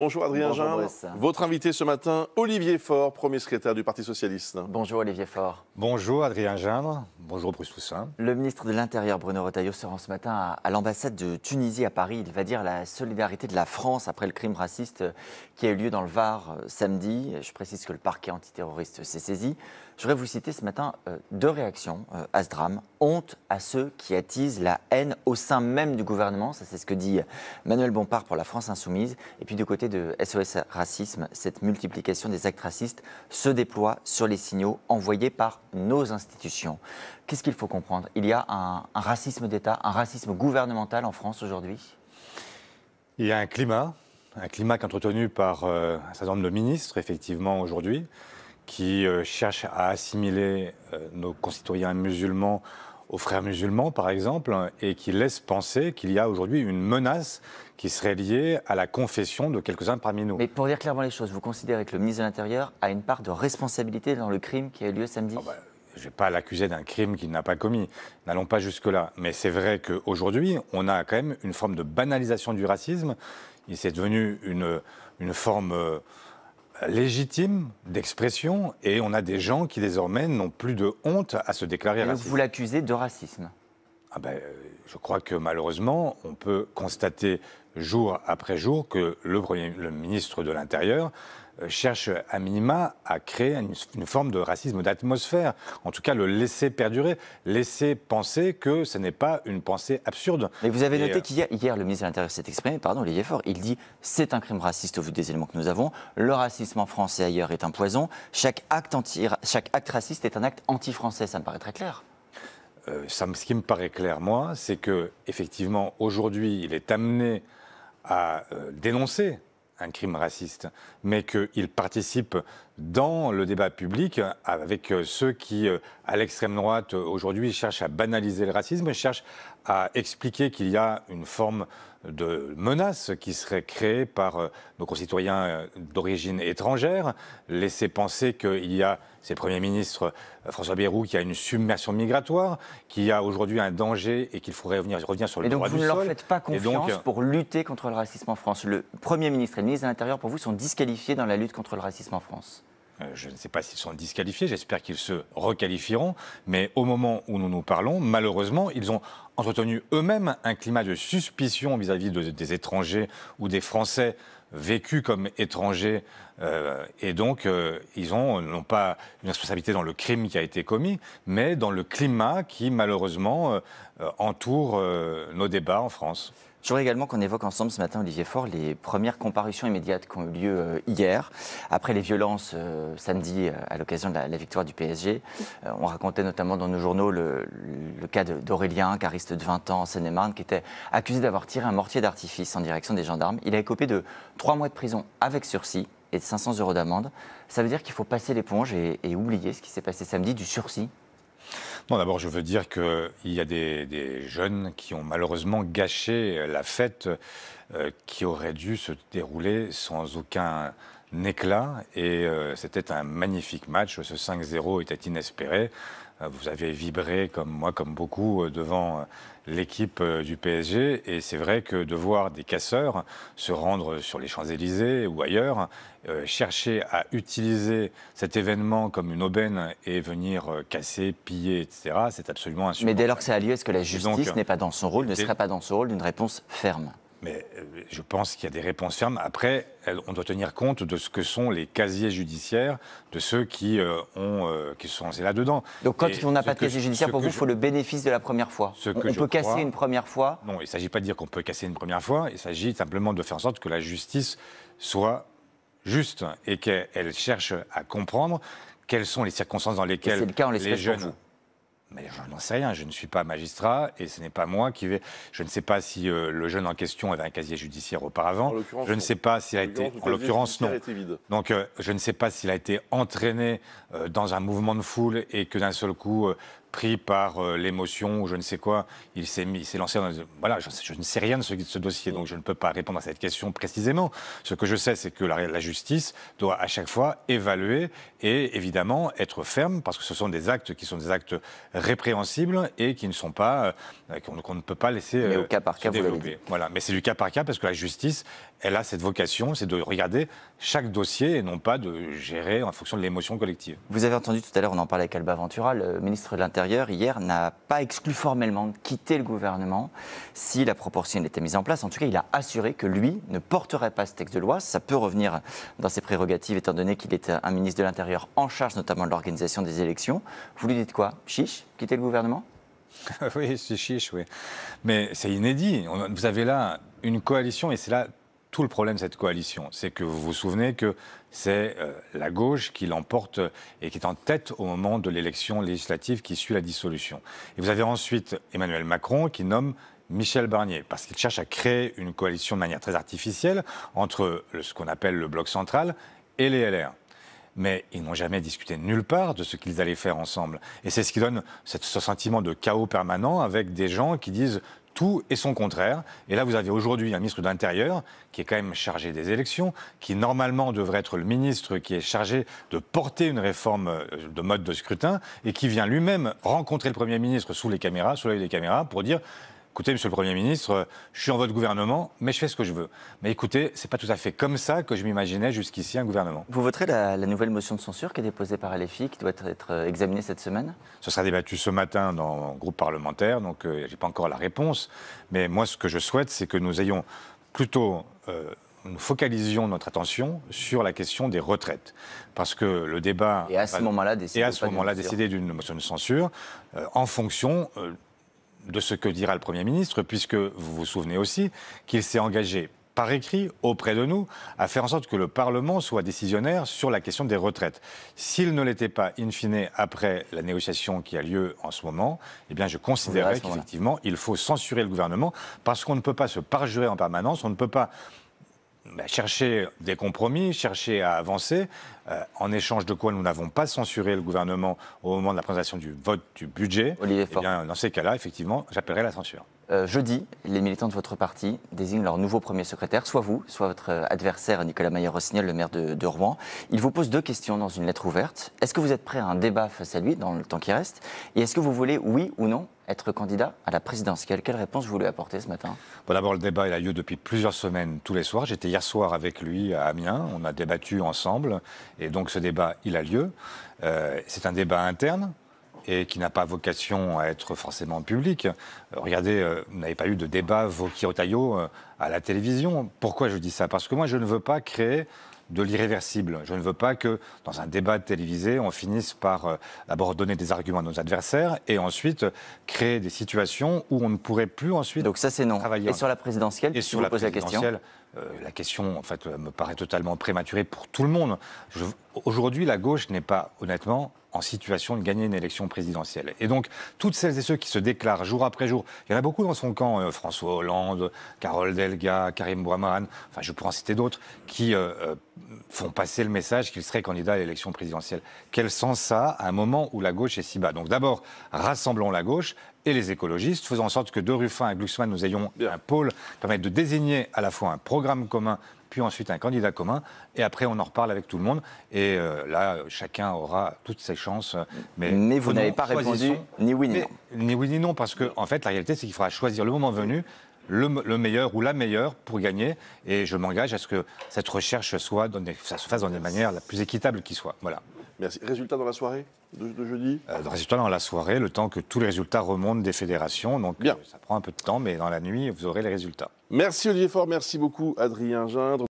Bonjour Adrien Bonjour Gindre. Bruce. Votre invité ce matin, Olivier Faure, premier secrétaire du Parti Socialiste. Bonjour Olivier Faure. Bonjour Adrien Gindre, bonjour Bruce Toussaint. Le ministre de l'Intérieur Bruno Retailleau se rend ce matin à l'ambassade de Tunisie à Paris. Il va dire la solidarité de la France après le crime raciste qui a eu lieu dans le Var samedi. Je précise que le parquet antiterroriste s'est saisi. Je voudrais vous citer ce matin deux réactions à ce drame. Honte à ceux qui attisent la haine au sein même du gouvernement. Ça, c'est ce que dit Manuel Bompard pour la France Insoumise. Et puis du côté de SOS Racisme, cette multiplication des actes racistes se déploie sur les signaux envoyés par nos institutions. Qu'est-ce qu'il faut comprendre? Il y a un racisme d'État, un racisme gouvernemental en France aujourd'hui? Il y a un climat qui est entretenu par un certain nombre de ministres, effectivement, aujourd'hui, qui cherchent à assimiler nos concitoyens musulmans aux frères musulmans, par exemple, et qui laissent penser qu'il y a aujourd'hui une menace qui serait liée à la confession de quelques-uns parmi nous. Mais pour dire clairement les choses, vous considérez que le ministre de l'Intérieur a une part de responsabilité dans le crime qui a eu lieu samedi? Je ne vais pas l'accuser d'un crime qu'il n'a pas commis. N'allons pas jusque-là. Mais c'est vrai qu'aujourd'hui, on a quand même une forme de banalisation du racisme. C'est devenu une forme légitime d'expression, et on a des gens qui désormais n'ont plus de honte à se déclarer racistes. Vous l'accusez de racisme? Je crois que malheureusement, on peut constater jour après jour que le ministre de l'Intérieur cherche à minima à créer une forme de racisme d'atmosphère, en tout cas le laisser perdurer, laisser penser que ce n'est pas une pensée absurde. Mais vous avez noté qu'hier, le ministre de l'Intérieur s'est exprimé, Olivier Faure, il dit « c'est un crime raciste au vu des éléments que nous avons, le racisme en France et ailleurs est un poison, chaque acte raciste est un acte anti-français », ça me paraît très clair. Ce qui me paraît clair, moi, c'est que effectivement aujourd'hui, il est amené à dénoncer un crime raciste, mais qu'il participe dans le débat public avec ceux qui, à l'extrême droite, aujourd'hui, cherchent à banaliser le racisme, cherchent à expliquer qu'il y a une forme de menace qui serait créée par nos concitoyens d'origine étrangère, laisser penser qu'il y a, c'est le Premier ministre François Bayrou, qui a une submersion migratoire, qu'il y a aujourd'hui un danger et qu'il faudrait revenir sur le droit du sol. Et donc vous ne leur faites pas confiance pour lutter contre le racisme en France? Le Premier ministre et le ministre de l'Intérieur, pour vous, sont disqualifiés dans la lutte contre le racisme en France? Je ne sais pas s'ils sont disqualifiés, j'espère qu'ils se requalifieront, mais au moment où nous nous parlons, malheureusement, ils ont entretenu eux-mêmes un climat de suspicion vis-à-vis des étrangers ou des Français vécus comme étrangers, et donc ils n'ont pas une responsabilité dans le crime qui a été commis, mais dans le climat qui malheureusement entoure nos débats en France. Je voudrais également qu'on évoque ensemble ce matin, Olivier Faure, les premières comparutions immédiates qui ont eu lieu hier, après les violences samedi à l'occasion de la victoire du PSG. On racontait notamment dans nos journaux le cas d'Aurélien, cariste de 20 ans en Seine-et-Marne, qui était accusé d'avoir tiré un mortier d'artifice en direction des gendarmes. Il a écopé de 3 mois de prison avec sursis et de 500 € d'amende. Ça veut dire qu'il faut passer l'éponge et oublier ce qui s'est passé samedi, du sursis? Non, d'abord, je veux dire qu'il y a des jeunes qui ont malheureusement gâché la fête qui aurait dû se dérouler sans aucun éclat. Et c'était un magnifique match. Ce 5-0 était inespéré. Vous avez vibré, comme moi, comme beaucoup, devant l'équipe du PSG. Et c'est vrai que de voir des casseurs se rendre sur les Champs-Élysées ou ailleurs, chercher à utiliser cet événement comme une aubaine et venir casser, piller, etc., c'est absolument insupportable. Mais dès lors que ça a lieu, est-ce que la justice n'est pas dans son rôle, ne serait pas dans son rôle d'une réponse ferme? Mais je pense qu'il y a des réponses fermes. Après, on doit tenir compte de ce que sont les casiers judiciaires de ceux qui sont lancés là-dedans. Donc quand on n'a pas de casier judiciaire, pour vous, il faut le bénéfice de la première fois. On peut casser une première fois? Non, il ne s'agit pas de dire qu'on peut casser une première fois. Il s'agit simplement de faire en sorte que la justice soit juste et qu'elle cherche à comprendre quelles sont les circonstances dans lesquelles c'est le cas en les jeunes... pour vous. Mais je n'en sais rien, je ne suis pas magistrat et ce n'est pas moi qui vais... Je ne sais pas si le jeune en question avait un casier judiciaire auparavant. Je ne sais pas s'il a été... En l'occurrence, non. Donc je ne sais pas s'il a été entraîné dans un mouvement de foule et que d'un seul coup, pris par l'émotion ou je ne sais quoi, il s'est lancé dans... Voilà, je ne sais rien de ce dossier, donc je ne peux pas répondre à cette question précisément. Ce que je sais, c'est que la justice doit à chaque fois évaluer et évidemment être ferme, parce que ce sont des actes qui sont des actes répréhensibles et qui ne sont pas... qu'on ne peut pas laisser Mais au cas par cas, se développer. Voilà. Mais c'est du cas par cas, parce que la justice elle a cette vocation, c'est de regarder chaque dossier et non pas de gérer en fonction de l'émotion collective. Vous avez entendu tout à l'heure, on en parlait avec Alba Ventura, le ministre de l'Intérieur, hier, n'a pas exclu formellement de quitter le gouvernement si la proportionnelle était mise en place. En tout cas, il a assuré que lui ne porterait pas ce texte de loi. Ça peut revenir dans ses prérogatives, étant donné qu'il est un ministre de l'Intérieur en charge notamment de l'organisation des élections. Vous lui dites quoi? Chiche, quitter le gouvernement? Oui, c'est chiche, oui. Mais c'est inédit. Vous avez là une coalition, et c'est là tout le problème de cette coalition. C'est que vous vous souvenez que c'est la gauche qui l'emporte et qui est en tête au moment de l'élection législative qui suit la dissolution. Et vous avez ensuite Emmanuel Macron qui nomme Michel Barnier, parce qu'il cherche à créer une coalition de manière très artificielle entre ce qu'on appelle le bloc central et les LR. Mais ils n'ont jamais discuté nulle part de ce qu'ils allaient faire ensemble. Et c'est ce qui donne ce sentiment de chaos permanent avec des gens qui disent tout et son contraire. Et là, vous avez aujourd'hui un ministre de l'Intérieur qui est quand même chargé des élections, qui normalement devrait être le ministre qui est chargé de porter une réforme de mode de scrutin et qui vient lui-même rencontrer le Premier ministre sous les caméras, sous l'œil des caméras, pour dire: écoutez, monsieur le Premier ministre, je suis en votre gouvernement, mais je fais ce que je veux. Mais écoutez, c'est pas tout à fait comme ça que je m'imaginais jusqu'ici un gouvernement. Vous voterez la nouvelle motion de censure qui est déposée par LFI, qui doit être examinée cette semaine? Ce sera débattu ce matin dans le groupe parlementaire, donc je n'ai pas encore la réponse. Mais moi, ce que je souhaite, c'est que nous ayons plutôt... nous focalisions notre attention sur la question des retraites. Parce que le débat... Et à ce moment-là, décider d'une motion de censure en fonction... de ce que dira le Premier ministre, puisque vous vous souvenez aussi qu'il s'est engagé par écrit auprès de nous à faire en sorte que le Parlement soit décisionnaire sur la question des retraites. S'il ne l'était pas, in fine, après la négociation qui a lieu en ce moment, eh bien je considérais qu'effectivement, il faut censurer le gouvernement, parce qu'on ne peut pas se parjurer en permanence, on ne peut pas chercher des compromis, chercher à avancer, en échange de quoi nous n'avons pas censuré le gouvernement au moment de la présentation du vote du budget. Olivier Faure. Eh bien, dans ces cas-là, effectivement, j'appellerai la censure. Jeudi, les militants de votre parti désignent leur nouveau premier secrétaire, soit vous, soit votre adversaire Nicolas Maillé-Rossignol, le maire de Rouen. Il vous pose deux questions dans une lettre ouverte. Est-ce que vous êtes prêt à un débat face à lui dans le temps qui reste? Et est-ce que vous voulez, oui ou non, être candidat à la présidentielle? Quelle réponse vous voulez apporter ce matin? Bon, d'abord, le débat il a lieu depuis plusieurs semaines, tous les soirs. J'étais hier soir avec lui à Amiens. On a débattu ensemble. Et donc, ce débat, il a lieu. C'est un débat interne et qui n'a pas vocation à être forcément public. Regardez, vous n'avez pas eu de débat Vauquier-Rotaillot à la télévision. Pourquoi je dis ça? Parce que moi, je ne veux pas créer de l'irréversible. Je ne veux pas que, dans un débat télévisé, on finisse par d'abord donner des arguments à nos adversaires et ensuite créer des situations où on ne pourrait plus ensuite Donc ça, c'est non. travailler. Et sur la présidentielle, Et sur la présidentielle, la question, en fait, me paraît totalement prématurée pour tout le monde. Aujourd'hui, la gauche n'est pas, honnêtement, en situation de gagner une élection présidentielle. Et donc, toutes celles et ceux qui se déclarent jour après jour, il y en a beaucoup dans son camp, François Hollande, Carole Delga, Karim Bouamran, enfin je pourrais en citer d'autres, qui font passer le message qu'ils seraient candidats à l'élection présidentielle. Quel sens ça a à un moment où la gauche est si bas? Donc d'abord, rassemblons la gauche et les écologistes, faisant en sorte que de Ruffin et Glucksmann, nous ayons un pôle qui permette de désigner à la fois un programme commun, puis ensuite un candidat commun, et après on en reparle avec tout le monde, et là, chacun aura toutes ses chances. Mais vous n'avez pas répondu ni oui ni non. Ni oui ni non, parce que en fait, la réalité, c'est qu'il faudra choisir le moment venu, le meilleur ou la meilleure pour gagner, et je m'engage à ce que cette recherche ça se fasse dans des manières la plus équitable qui soit. Voilà. Merci. Résultat dans la soirée de jeudi? Résultat dans la soirée, le temps que tous les résultats remontent des fédérations. Donc ça prend un peu de temps, mais dans la nuit, vous aurez les résultats. Merci Olivier Faure, merci beaucoup Adrien Gindre.